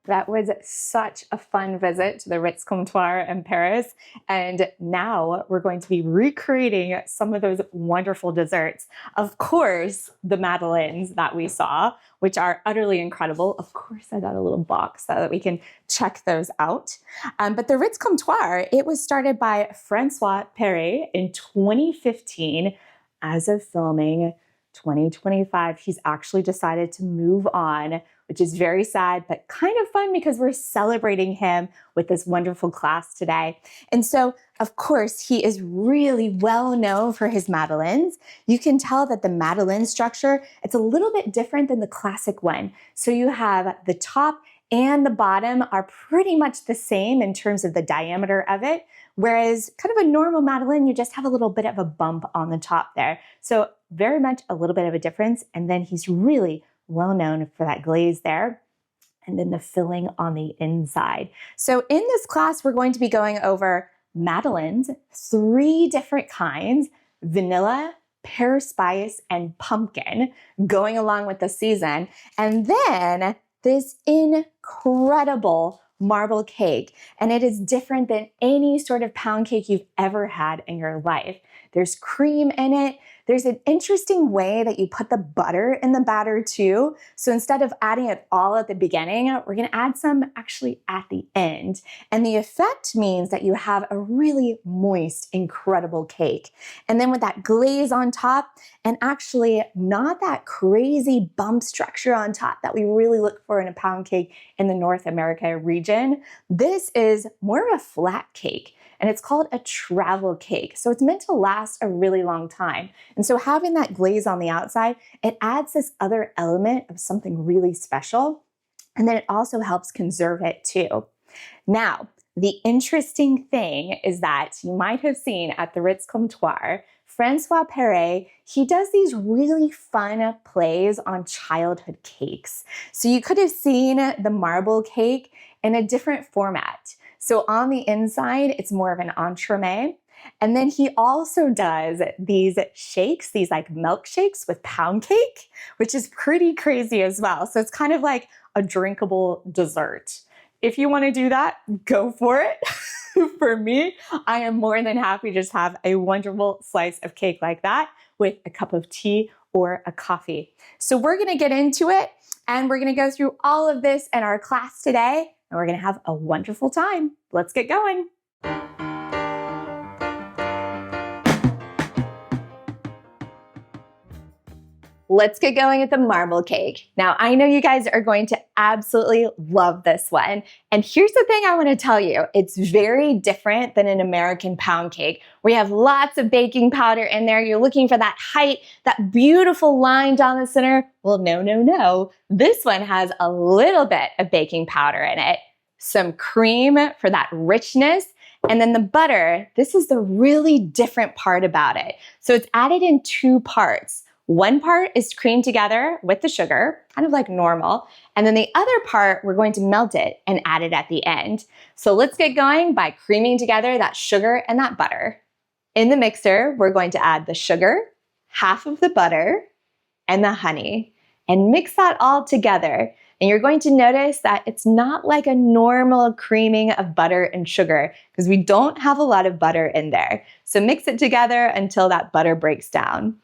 That was such a fun visit to the Ritz Comptoir in Paris. And now we're going to be recreating some of those wonderful desserts. Of course, the Madeleines that we saw, which are utterly incredible. Of course, I got a little box so that we can check those out. But the Ritz Comptoir, it was started by François Perret in 2015. As of filming 2025, he's actually decided to move on, which is very sad, but kind of fun because we're celebrating him with this wonderful class today. And so, of course, he is really well known for his Madeleines. You can tell that the Madeleine structure, it's a little bit different than the classic one. So you have the top and the bottom are pretty much the same in terms of the diameter of it. Whereas kind of a normal Madeleine, you just have a little bit of a bump on the top there. So very much a little bit of a difference. And then he's really well known for that glaze there. And then the filling on the inside. So in this class, we're going to be going over Madeleines, 3 different kinds: vanilla, pear spice, and pumpkin, going along with the season. And then this incredible marble cake, and it is different than any sort of pound cake you've ever had in your life. There's cream in it. There's an interesting way that you put the butter in the batter too. So instead of adding it all at the beginning, we're gonna add some actually at the end. And the effect means that you have a really moist, incredible cake. And then with that glaze on top, and actually not that crazy bump structure on top that we really look for in a pound cake in the North America region, this is more of a flat cake. And it's called a travel cake. So it's meant to last a really long time. And so having that glaze on the outside, it adds this other element of something really special. And then it also helps conserve it too. Now, the interesting thing is that you might have seen at the Ritz Comptoir, François Perret, he does these really fun plays on childhood cakes. So you could have seen the marble cake in a different format. So on the inside, it's more of an entremet. And then he also does these shakes, these like milkshakes with pound cake, which is pretty crazy as well. So it's kind of like a drinkable dessert. If you want to do that, go for it. For me, I am more than happy to just have a wonderful slice of cake like that with a cup of tea or a coffee. So we're going to get into it, and we're going to go through all of this in our class today, and we're going to have a wonderful time. Let's get going. Let's get going with the marble cake. Now, I know you guys are going to absolutely love this one. And here's the thing I want to tell you. It's very different than an American pound cake. We have lots of baking powder in there. You're looking for that height, that beautiful line down the center. Well, no, no, no. This one has a little bit of baking powder in it, some cream for that richness, and then the butter. This is the really different part about it. So it's added in 2 parts. One part is creamed together with the sugar, kind of like normal. And then the other part, we're going to melt it and add it at the end. So let's get going by creaming together that sugar and that butter. In the mixer, we're going to add the sugar, half of the butter, and the honey, and mix that all together. And you're going to notice that it's not like a normal creaming of butter and sugar because we don't have a lot of butter in there. So mix it together until that butter breaks down.